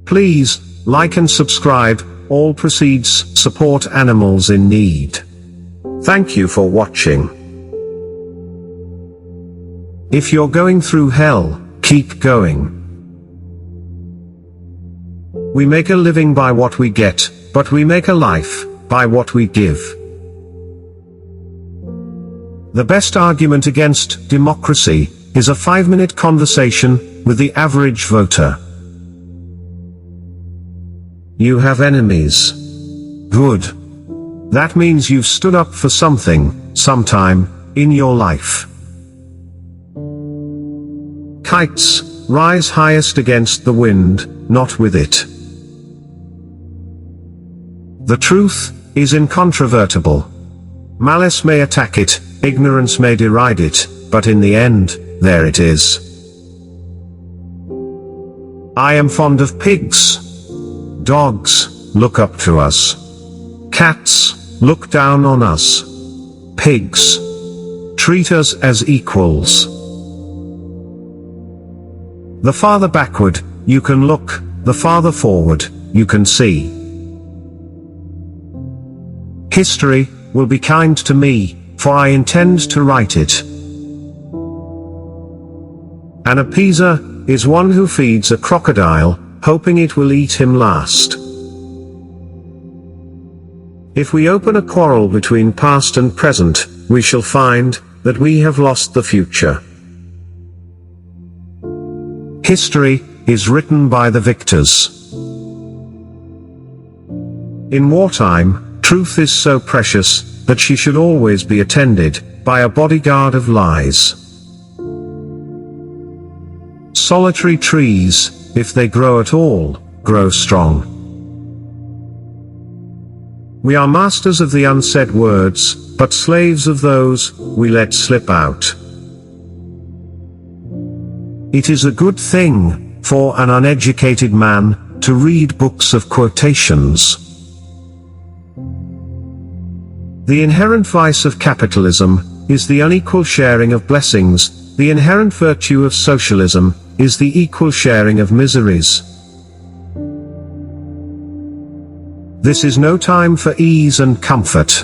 Please, like and subscribe. All proceeds support animals in need. Thank you for watching. If you're going through hell, keep going. We make a living by what we get, but we make a life by what we give. The best argument against democracy is a 5-minute conversation with the average voter. You have enemies. Good. That means you've stood up for something, sometime, in your life. Kites rise highest against the wind, not with it. The truth is incontrovertible. Malice may attack it, ignorance may deride it, but in the end, there it is. I am fond of pigs. Dogs look up to us. Cats look down on us. Pigs treat us as equals. The farther backward you can look, the farther forward you can see. History will be kind to me, for I intend to write it. An appeaser is one who feeds a crocodile, hoping it will eat him last. If we open a quarrel between past and present, we shall find that we have lost the future. History is written by the victors. In wartime, truth is so precious that she should always be attended by a bodyguard of lies. Solitary trees, if they grow at all, grow strong. We are masters of the unsaid words, but slaves of those we let slip out. It is a good thing for an uneducated man to read books of quotations. The inherent vice of capitalism is the unequal sharing of blessings. The inherent virtue of socialism is the equal sharing of miseries. This is no time for ease and comfort.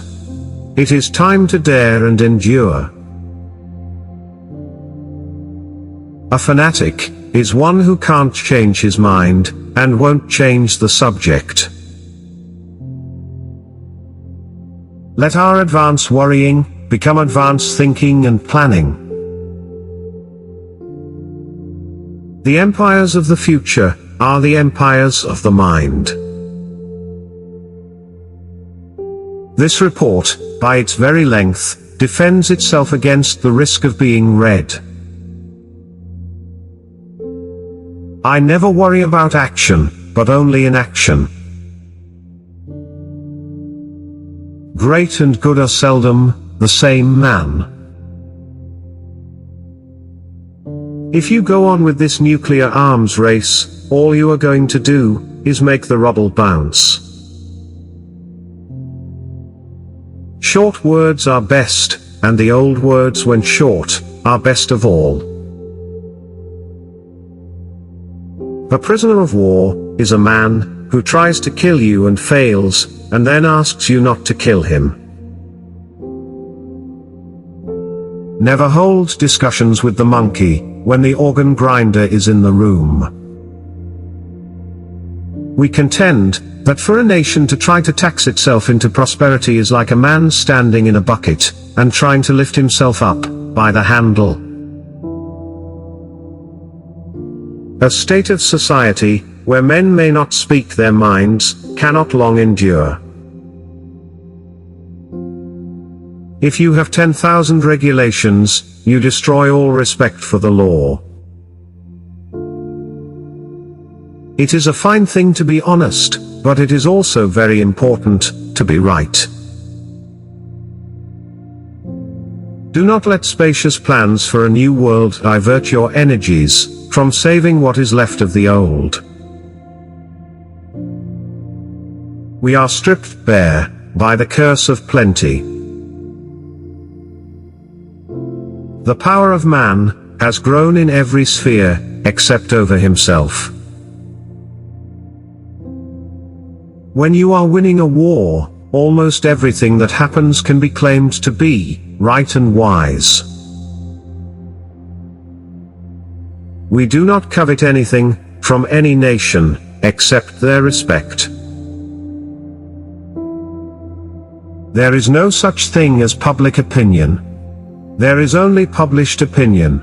It is time to dare and endure. A fanatic is one who can't change his mind, and won't change the subject. Let our advance worrying become advance thinking and planning. The empires of the future are the empires of the mind. This report, by its very length, defends itself against the risk of being read. I never worry about action, but only inaction. Great and good are seldom the same man. If you go on with this nuclear arms race, all you are going to do is make the rubble bounce. Short words are best, and the old words when short are best of all. A prisoner of war is a man who tries to kill you and fails, and then asks you not to kill him. Never hold discussions with the monkey when the organ grinder is in the room. We contend that for a nation to try to tax itself into prosperity is like a man standing in a bucket and trying to lift himself up by the handle. A state of society where men may not speak their minds cannot long endure. If you have 10,000 regulations, you destroy all respect for the law. It is a fine thing to be honest, but it is also very important to be right. Do not let spacious plans for a new world divert your energies from saving what is left of the old. We are stripped bare by the curse of plenty. The power of man has grown in every sphere, except over himself. When you are winning a war, almost everything that happens can be claimed to be right and wise. We do not covet anything from any nation, except their respect. There is no such thing as public opinion. There is only published opinion.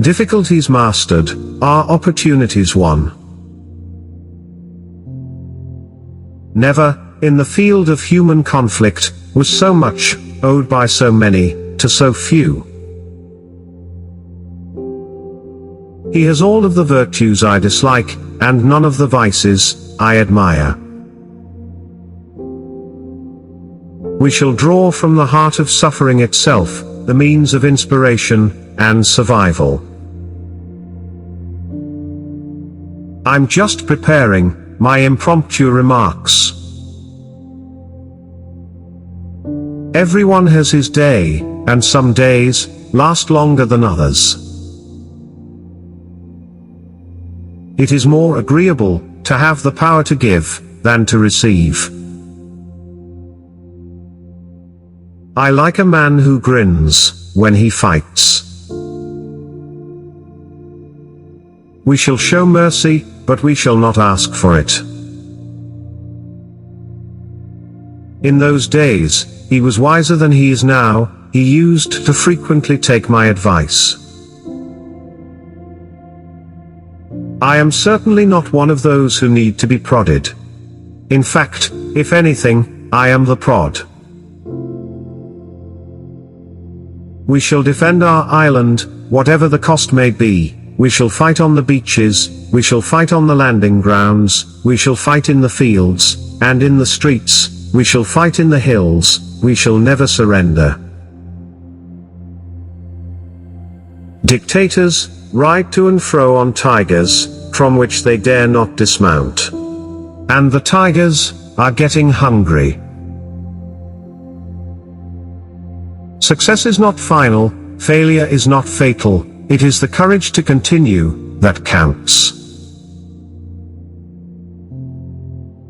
Difficulties mastered are opportunities won. Never, in the field of human conflict, was so much owed by so many to so few. He has all of the virtues I dislike, and none of the vices I admire. We shall draw from the heart of suffering itself the means of inspiration and survival. I'm just preparing my impromptu remarks. Everyone has his day, and some days last longer than others. It is more agreeable to have the power to give than to receive. I like a man who grins when he fights. We shall show mercy, but we shall not ask for it. In those days, he was wiser than he is now. He used to frequently take my advice. I am certainly not one of those who need to be prodded. In fact, if anything, I am the prod. We shall defend our island, whatever the cost may be. We shall fight on the beaches, we shall fight on the landing grounds, we shall fight in the fields, and in the streets, we shall fight in the hills, we shall never surrender. Dictators ride to and fro on tigers, from which they dare not dismount. And the tigers are getting hungry. Success is not final, failure is not fatal, it is the courage to continue that counts.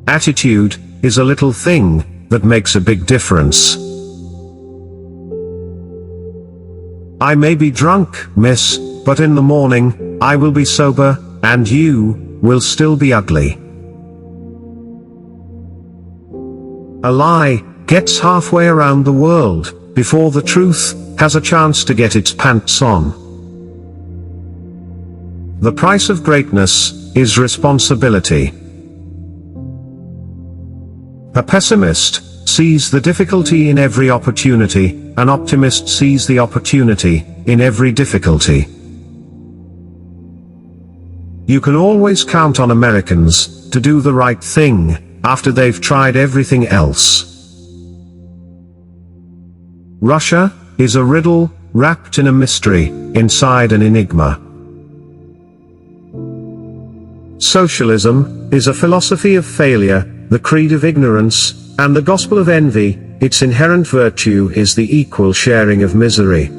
Attitude is a little thing that makes a big difference. I may be drunk, miss, but in the morning, I will be sober, and you will still be ugly. A lie gets halfway around the world before the truth has a chance to get its pants on. The price of greatness is responsibility. A pessimist sees the difficulty in every opportunity, an optimist sees the opportunity in every difficulty. You can always count on Americans to do the right thing after they've tried everything else. Russia is a riddle wrapped in a mystery inside an enigma. Socialism is a philosophy of failure, the creed of ignorance, and the gospel of envy. Its inherent virtue is the equal sharing of misery.